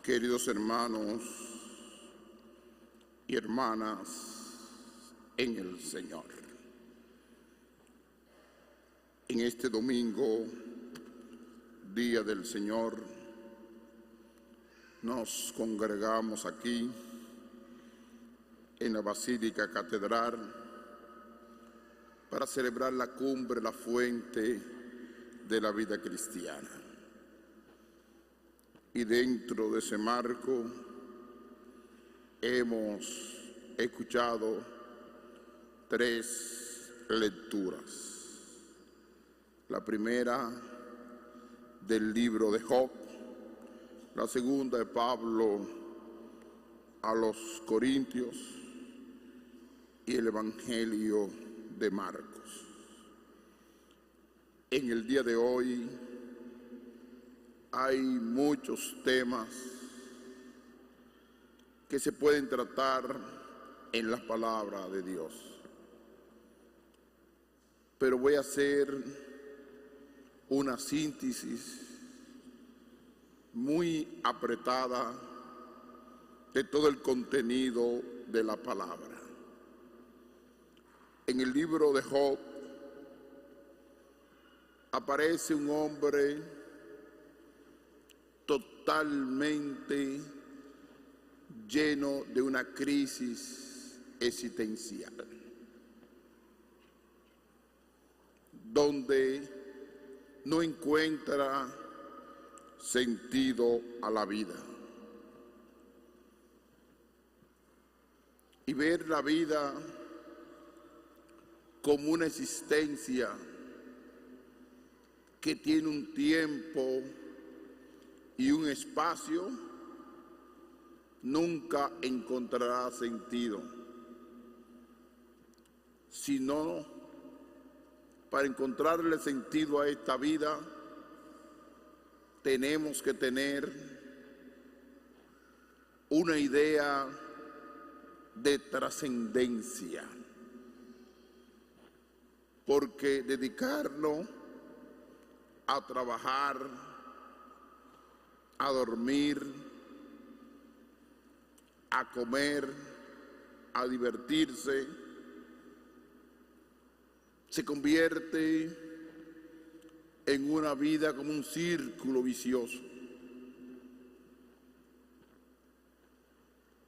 Queridos hermanos y hermanas en el Señor, en este domingo, Día del Señor, nos congregamos aquí en la Basílica Catedral para celebrar la cumbre, la fuente de la vida cristiana. Y dentro de ese marco hemos escuchado 3 lecturas. La primera del libro de Job, la segunda de Pablo a los Corintios y el Evangelio de Marcos. En el día de hoy hay muchos temas que se pueden tratar en la palabra de Dios, pero voy a hacer una síntesis muy apretada de todo el contenido de la palabra. En el libro de Job aparece un hombre totalmente lleno de una crisis existencial, donde no encuentra sentido a la vida. Y ver la vida como una existencia que tiene un tiempo y un espacio, nunca encontrará sentido, sino para encontrarle sentido a esta vida tenemos que tener una idea de trascendencia, porque dedicarnos a trabajar, a dormir, a comer, a divertirse, se convierte en una vida como un círculo vicioso,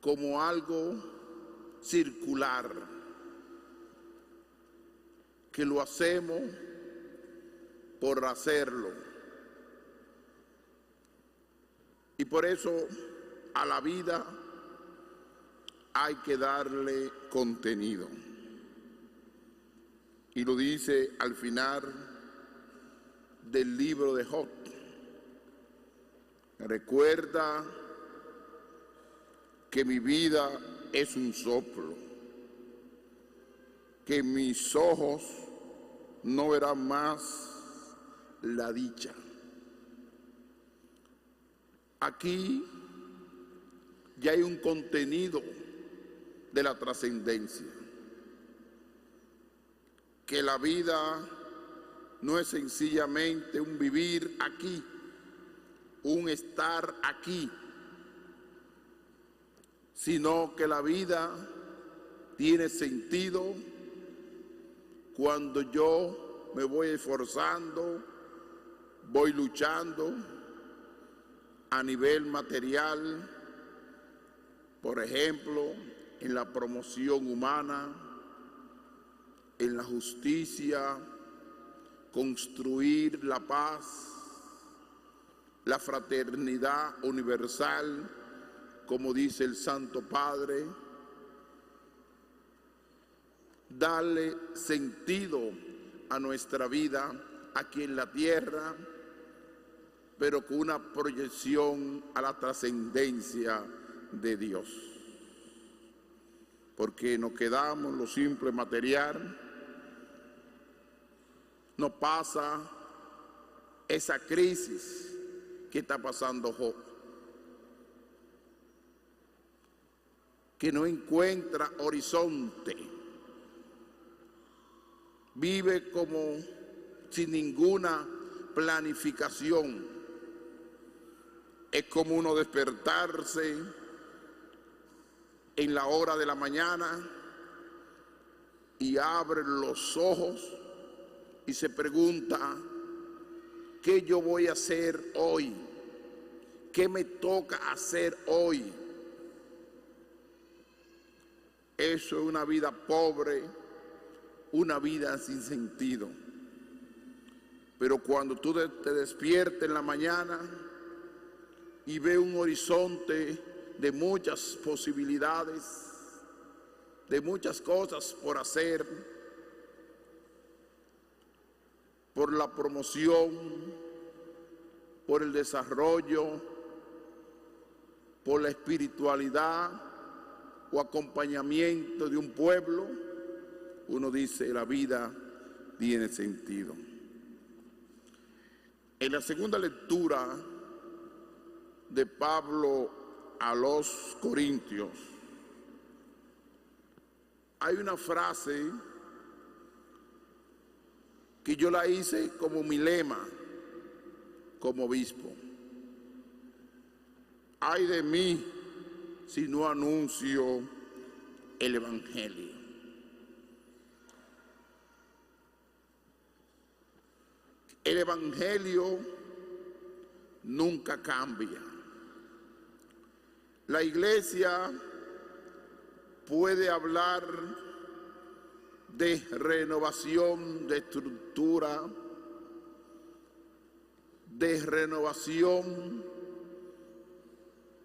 como algo circular, que lo hacemos por hacerlo. Y por eso a la vida hay que darle contenido. Y lo dice al final del libro de Job. Recuerda que mi vida es un soplo, que mis ojos no verán más la dicha. Aquí ya hay un contenido de la trascendencia, que la vida no es sencillamente un vivir aquí, un estar aquí, sino que la vida tiene sentido cuando yo me voy esforzando, voy luchando a nivel material, por ejemplo, en la promoción humana, en la justicia, construir la paz, la fraternidad universal, como dice el Santo Padre, darle sentido a nuestra vida aquí en la tierra, pero con una proyección a la trascendencia de Dios. Porque nos quedamos en lo simple material, no pasa esa crisis que está pasando Job, que no encuentra horizonte, vive como sin ninguna planificación, Es como uno despertarse en la hora de la mañana y abre los ojos y se pregunta, ¿qué yo voy a hacer hoy? ¿Qué me toca hacer hoy? Eso es una vida pobre, una vida sin sentido. Pero cuando tú te despiertes en la mañana y ves un horizonte de muchas posibilidades, de muchas cosas por hacer, por la promoción, por el desarrollo, por la espiritualidad o acompañamiento de un pueblo, uno dice, la vida tiene sentido. En la segunda lectura de Pablo a los Corintios, hay una frase que yo la hice como mi lema, como obispo. Ay de mí si no anuncio el Evangelio. El Evangelio nunca cambia. La iglesia puede hablar de renovación de estructura, de renovación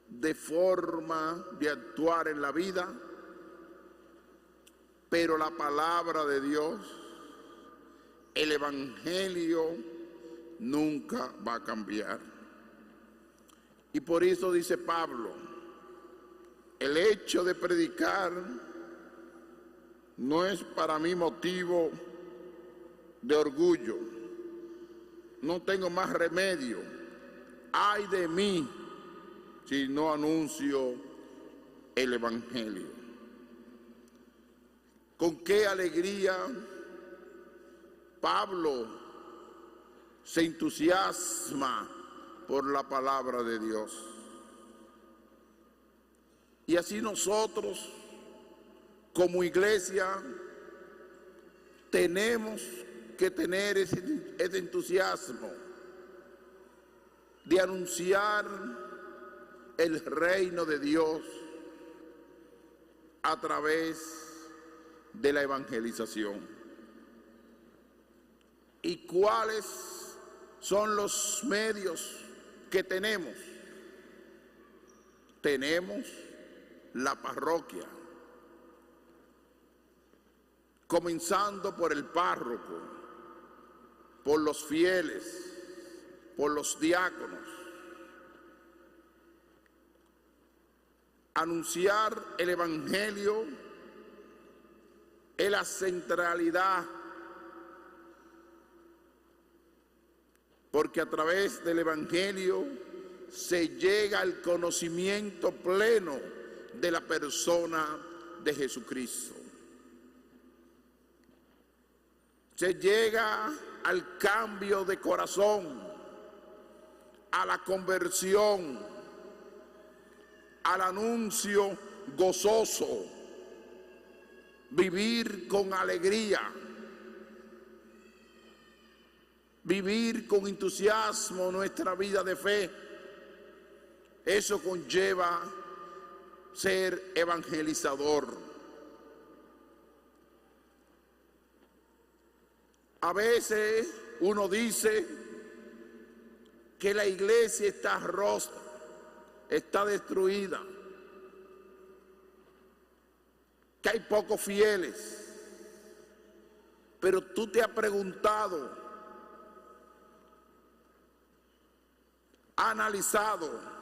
de forma de actuar en la vida, pero la palabra de Dios, el Evangelio, nunca va a cambiar. Y por eso dice Pablo, el hecho de predicar no es para mí motivo de orgullo. No tengo más remedio. Ay de mí si no anuncio el Evangelio. Con qué alegría Pablo se entusiasma por la palabra de Dios. Y así nosotros, como iglesia, tenemos que tener ese entusiasmo de anunciar el reino de Dios a través de la evangelización. ¿Y cuáles son los medios que tenemos? Tenemos la parroquia, comenzando por el párroco, por los fieles, por los diáconos. Anunciar el Evangelio es la centralidad, porque a través del Evangelio se llega al conocimiento pleno de la persona de Jesucristo. Se llega al cambio de corazón, a la conversión, al anuncio gozoso, vivir con alegría, vivir con entusiasmo nuestra vida de fe. Eso conlleva ser evangelizador. A veces uno dice que la iglesia está rota, está destruida, que hay pocos fieles. Pero tú te has preguntado, has analizado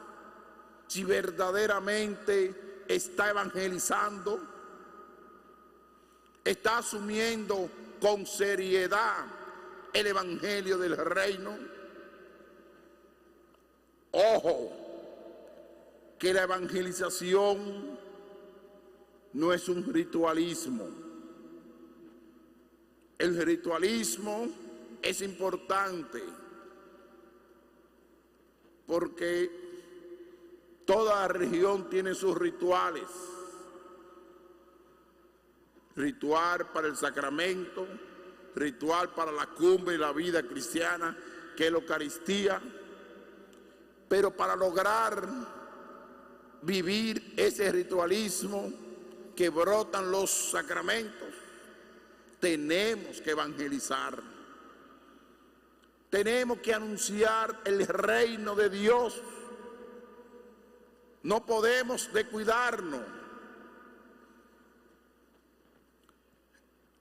si verdaderamente está evangelizando, está asumiendo con seriedad el evangelio del reino. Ojo, que la evangelización no es un ritualismo. El ritualismo es importante porque Toda religión tiene sus rituales. Ritual para el sacramento, ritual para la cumbre y la vida cristiana, que es la Eucaristía. Pero para lograr vivir ese ritualismo que brotan los sacramentos, tenemos que evangelizar. Tenemos que anunciar el reino de Dios. No podemos descuidarnos.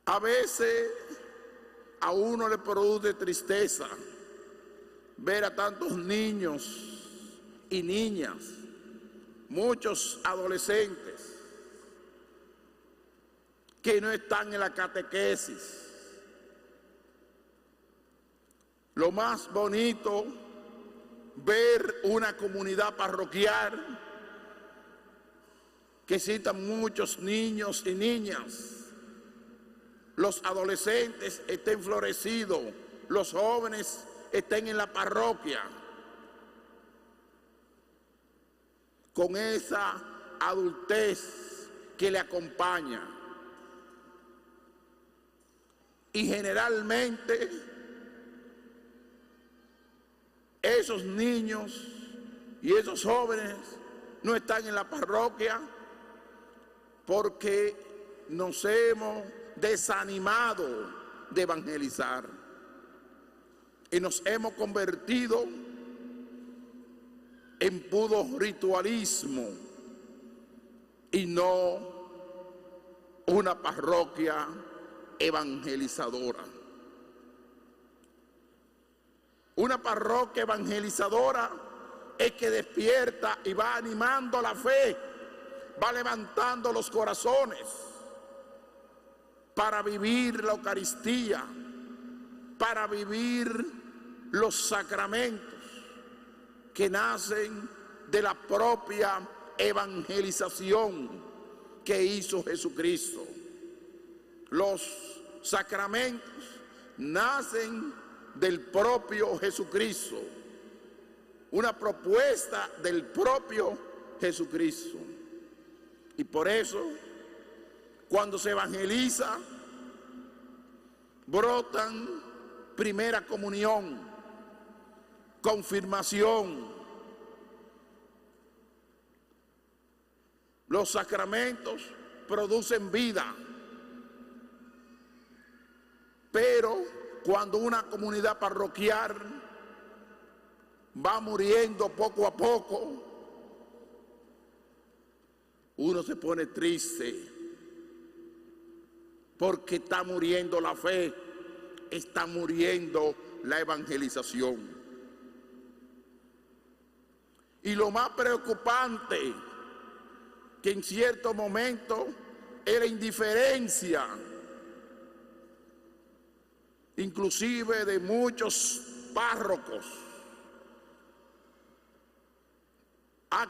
A veces a uno le produce tristeza ver a tantos niños y niñas, muchos adolescentes, que no están en la catequesis. Lo más bonito, ver una comunidad parroquial que existan muchos niños y niñas, los adolescentes estén florecidos, los jóvenes estén en la parroquia, con esa adultez que le acompaña. Y generalmente esos niños y esos jóvenes no están en la parroquia porque nos hemos desanimado de evangelizar y nos hemos convertido en puro ritualismo y no una parroquia evangelizadora. Una parroquia evangelizadora es que despierta y va animando la fe, va levantando los corazones para vivir la Eucaristía, para vivir los sacramentos que nacen de la propia evangelización que hizo Jesucristo. Los sacramentos nacen del propio Jesucristo, una propuesta del propio Jesucristo. Y por eso, cuando se evangeliza, brotan primera comunión, confirmación. Los sacramentos producen vida, pero cuando una comunidad parroquial va muriendo poco a poco, uno se pone triste porque está muriendo la fe, está muriendo la evangelización. Y lo más preocupante, que en cierto momento es la indiferencia, inclusive de muchos párrocos.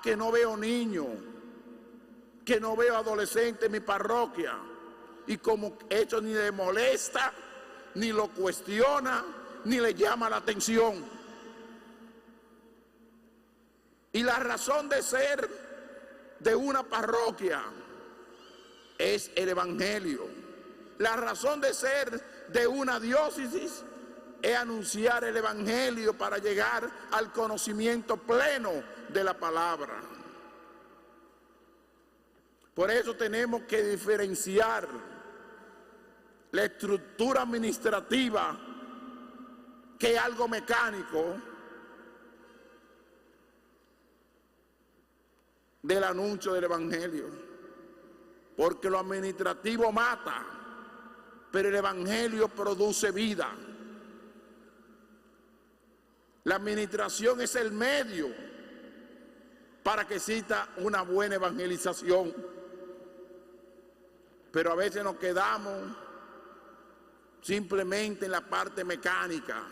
Que no veo niños, que no veo adolescentes en mi parroquia, y como eso ni le molesta, ni lo cuestiona, ni le llama la atención. Y la razón de ser de una parroquia es el evangelio. La razón de ser de una diócesis es anunciar el evangelio para llegar al conocimiento pleno de la palabra. Por eso tenemos que diferenciar la estructura administrativa, que es algo mecánico, del anuncio del evangelio, porque lo administrativo mata, pero el evangelio produce vida. La administración es el medio para que exista una buena evangelización, pero a veces nos quedamos simplemente en la parte mecánica,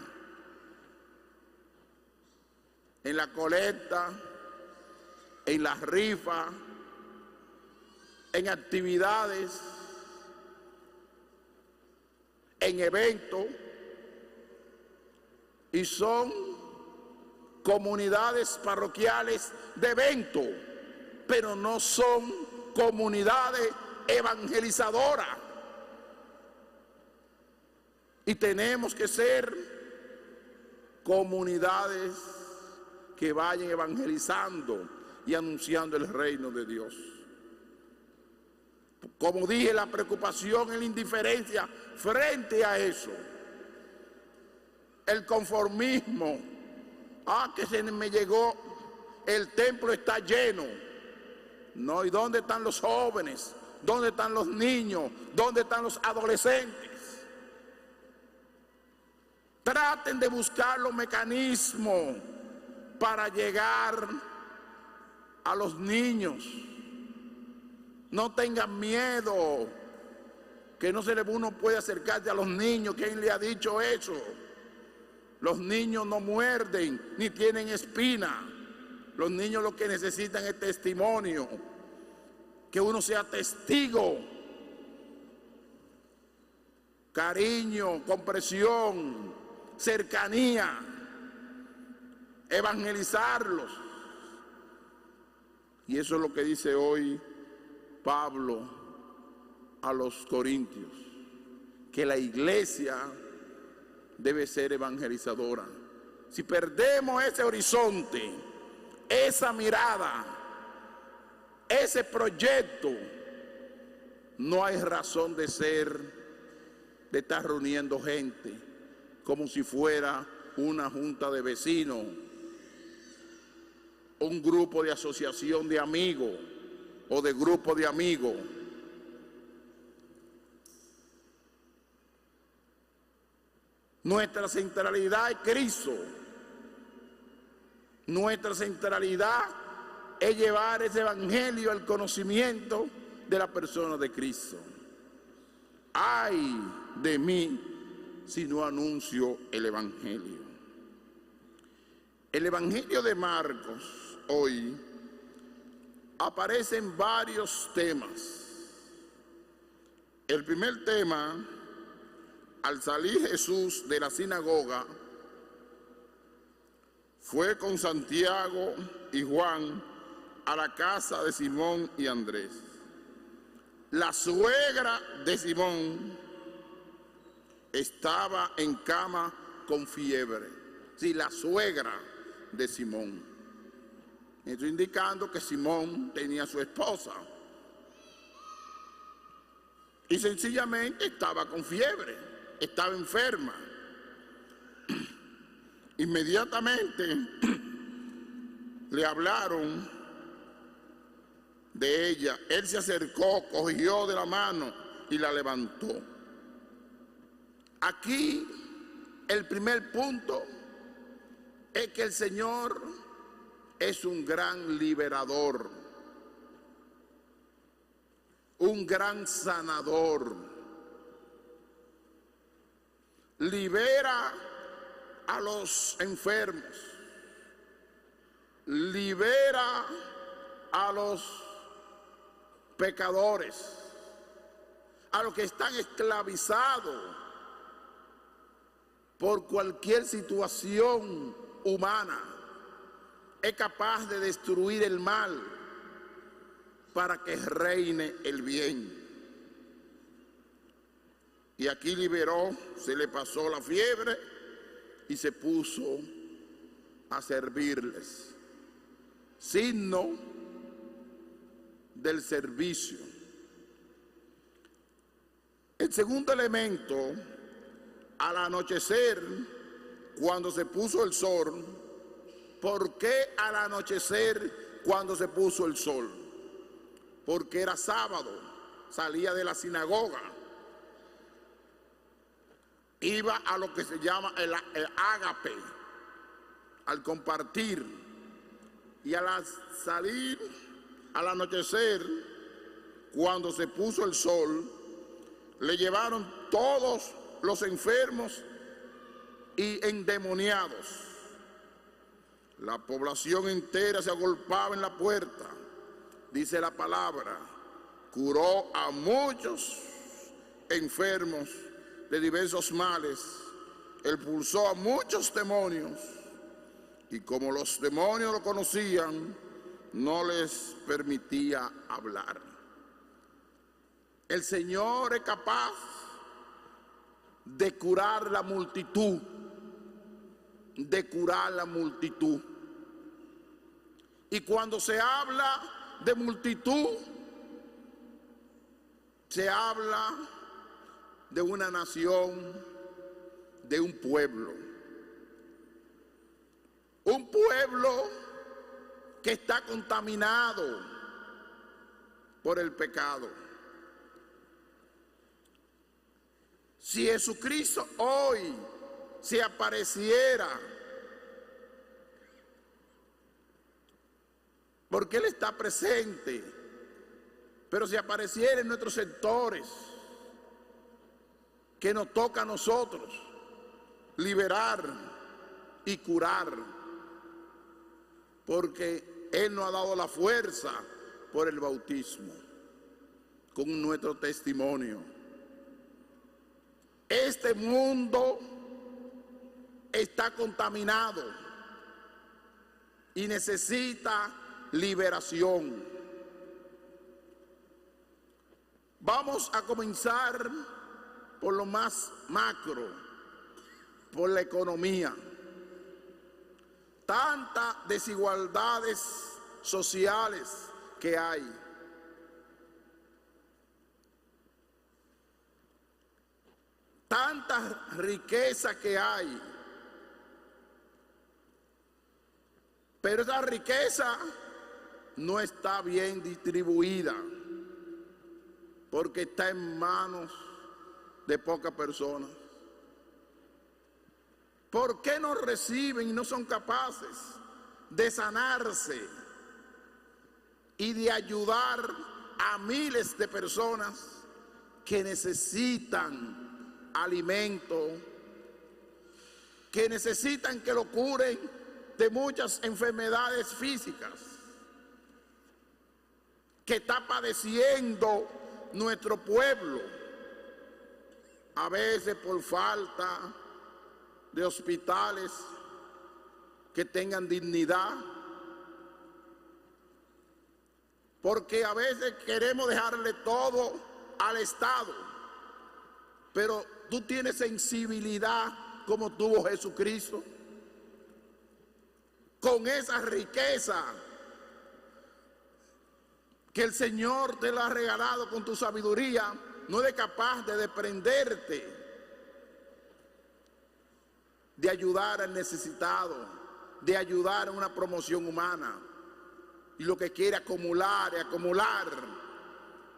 en la colecta, en las rifas, en actividades, en eventos, y son comunidades parroquiales de evento, pero no son comunidades evangelizadoras. Y tenemos que ser comunidades que vayan evangelizando y anunciando el reino de Dios. Como dije, la preocupación y la indiferencia frente a eso, el conformismo, que se me llegó, el templo está lleno. No, ¿y dónde están los jóvenes? ¿Dónde están los niños? ¿Dónde están los adolescentes? Traten de buscar los mecanismos para llegar a los niños. No tengan miedo, que uno puede acercarse a los niños. ¿Quién le ha dicho eso? Los niños no muerden ni tienen espina. Los niños lo que necesitan es testimonio, que uno sea testigo, cariño, comprensión, cercanía, evangelizarlos. Y eso es lo que dice hoy Pablo a los corintios, que la iglesia debe ser evangelizadora. Si perdemos ese horizonte, esa mirada, ese proyecto, no hay razón de ser, de estar reuniendo gente como si fuera una junta de vecinos, un grupo de asociación de amigos o de grupo de amigos. Nuestra centralidad es Cristo. Nuestra centralidad es llevar ese evangelio al conocimiento de la persona de Cristo. Ay de mí si no anuncio el evangelio. El evangelio de Marcos hoy aparecen varios temas. El primer tema: al salir Jesús de la sinagoga, fue con Santiago y Juan a la casa de Simón y Andrés. La suegra de Simón estaba en cama con fiebre. Sí, la suegra de Simón. Esto indicando que Simón tenía su esposa y sencillamente estaba con fiebre, estaba enferma. Inmediatamente le hablaron de ella. Él se acercó, cogió de la mano y la levantó. Aquí el primer punto es que el Señor es un gran liberador, un gran sanador. Libera a los enfermos, libera a los pecadores, a los que están esclavizados por cualquier situación humana. Es capaz de destruir el mal para que reine el bien. Y aquí liberó, se le pasó la fiebre y se puso a servirles. Signo del servicio. El segundo elemento: al anochecer, cuando se puso el sol. ¿Por qué al anochecer cuando se puso el sol? Porque era sábado, salía de la sinagoga, iba a lo que se llama el ágape, al compartir, y al salir, al anochecer, cuando se puso el sol, le llevaron todos los enfermos y endemoniados. La población entera se agolpaba en la puerta. Dice la palabra: curó a muchos enfermos de diversos males, expulsó a muchos demonios y como los demonios lo conocían, no les permitía hablar. El Señor es capaz de curar la multitud, de curar la multitud. Y cuando se habla de multitud, se habla de una nación, de un pueblo. Un pueblo que está contaminado por el pecado. Si Jesucristo hoy se apareciera, porque Él está presente, pero si apareciera en nuestros sectores, que nos toca a nosotros liberar y curar, porque Él nos ha dado la fuerza por el bautismo, con nuestro testimonio. Este mundo está contaminado y necesita liberación. Vamos a comenzar por lo más macro, por la economía. Tantas desigualdades sociales que hay. Tanta riqueza que hay. Pero esa riqueza no está bien distribuida, porque está en manos de pocas personas. ¿Por qué no reciben y no son capaces de sanarse y de ayudar a miles de personas que necesitan alimento, que necesitan que lo curen de muchas enfermedades físicas que está padeciendo nuestro pueblo, a veces por falta de hospitales que tengan dignidad, porque a veces queremos dejarle todo al Estado, pero tú tienes sensibilidad como tuvo Jesucristo, con esa riqueza que el Señor te la ha regalado con tu sabiduría, no eres capaz de desprenderte, de ayudar al necesitado, de ayudar a una promoción humana. Y lo que quiere acumular es acumular.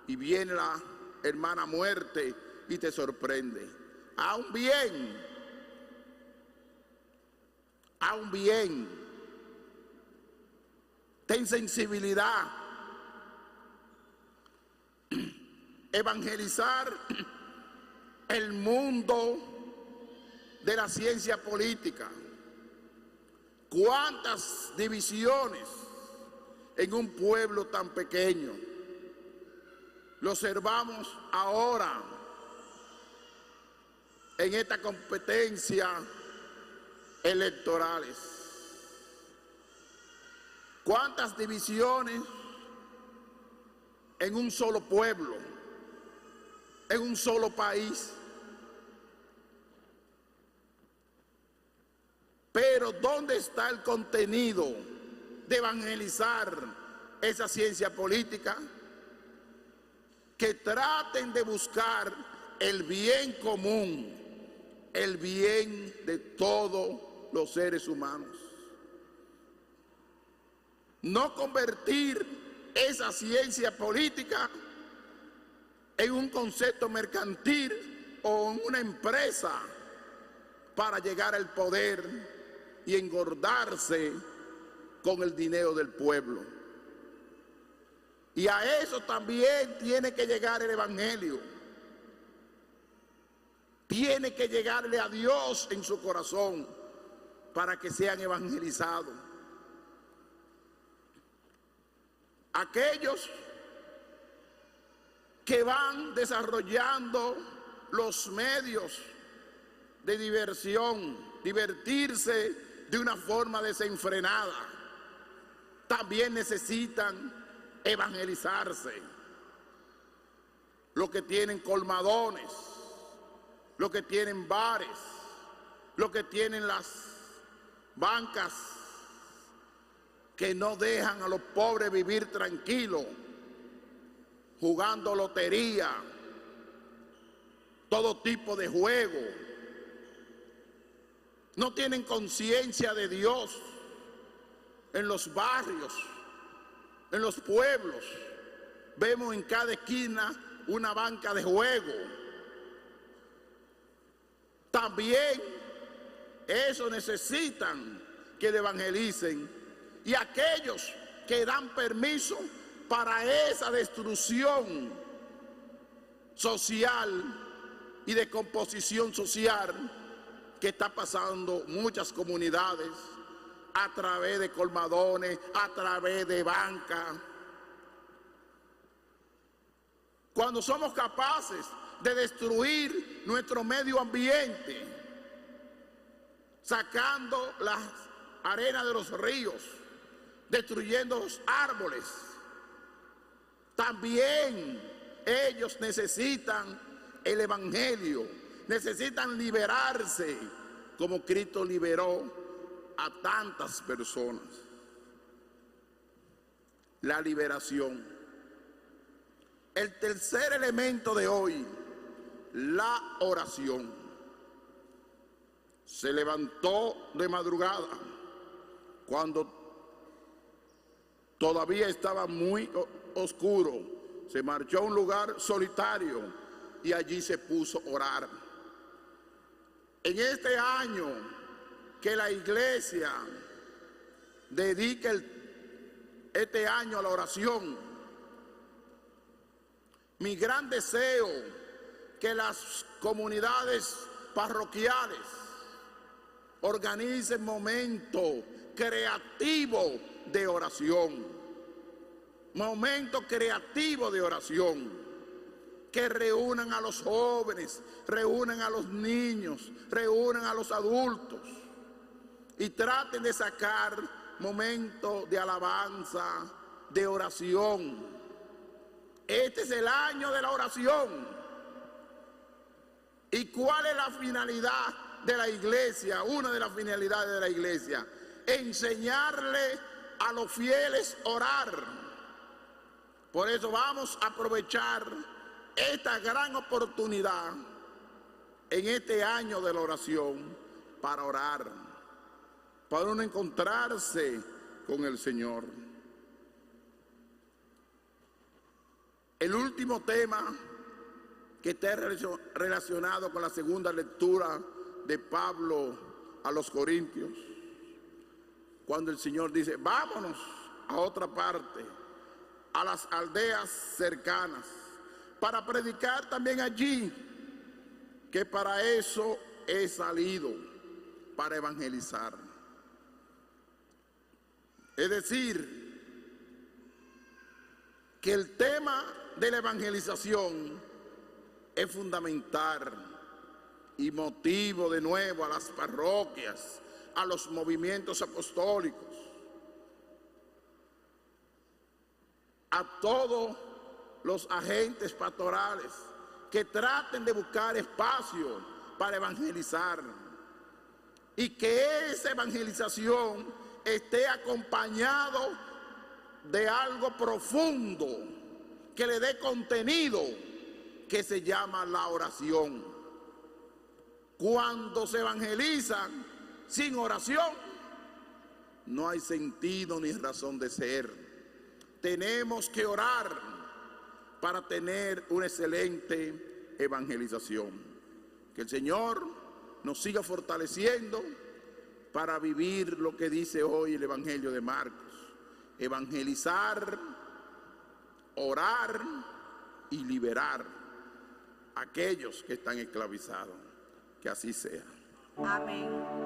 Y viene la hermana muerte y te sorprende. A un bien. Ten sensibilidad. Evangelizar el mundo de la ciencia política. ¿Cuántas divisiones en un pueblo tan pequeño? Lo observamos ahora en esta competencia electorales. ¿Cuántas divisiones en un solo pueblo, en un solo país? Pero ¿dónde está el contenido de evangelizar esa ciencia política? Que traten de buscar el bien común, el bien de todos los seres humanos. No convertir esa ciencia política en un concepto mercantil o en una empresa para llegar al poder y engordarse con el dinero del pueblo. Y a eso también tiene que llegar el evangelio. Tiene que llegarle a Dios en su corazón para que sean evangelizados. Aquellos que van desarrollando los medios de diversión, divertirse de una forma desenfrenada, también necesitan evangelizarse. Los que tienen colmadones, los que tienen bares, los que tienen las bancas que no dejan a los pobres vivir tranquilos, jugando lotería, todo tipo de juego. No tienen conciencia de Dios. En los barrios, en los pueblos, vemos en cada esquina una banca de juego. También eso necesitan que le evangelicen. Y aquellos que dan permiso para esa destrucción social y de composición social que está pasando muchas comunidades a través de colmadones, a través de banca. Cuando somos capaces de destruir nuestro medio ambiente, sacando las arenas de los ríos, destruyendo los árboles, también ellos necesitan el evangelio, necesitan liberarse como Cristo liberó a tantas personas. La liberación. El tercer elemento de hoy, la oración. Se levantó de madrugada cuando todavía estaba muy oscuro. Se marchó a un lugar solitario y allí se puso a orar. En este año que la iglesia dedique este año a la oración, mi gran deseo que las comunidades parroquiales organicen momentos creativos de oración, momentos creativos de oración, que reúnan a los jóvenes, reúnan a los niños, reúnan a los adultos y traten de sacar momentos de alabanza, de oración. Este es el año de la oración. ¿Y cuál es la finalidad de la iglesia? Una de las finalidades de la iglesia: enseñarle a los fieles a orar. Por eso vamos a aprovechar esta gran oportunidad en este año de la oración para orar, para uno encontrarse con el Señor. El último tema que está relacionado con la segunda lectura de Pablo a los Corintios, cuando el Señor dice: vámonos a otra parte, a las aldeas cercanas, para predicar también allí, que para eso he salido, para evangelizar. Es decir, que el tema de la evangelización es fundamental y motivo de nuevo a las parroquias, a los movimientos apostólicos, a todos los agentes pastorales que traten de buscar espacio para evangelizar, y que esa evangelización esté acompañado de algo profundo que le dé contenido, que se llama la oración. Cuando se evangeliza sin oración, no hay sentido ni razón de ser. Tenemos que orar para tener una excelente evangelización. Que el Señor nos siga fortaleciendo para vivir lo que dice hoy el Evangelio de Marcos: evangelizar, orar y liberar a aquellos que están esclavizados. Que así sea. Amén.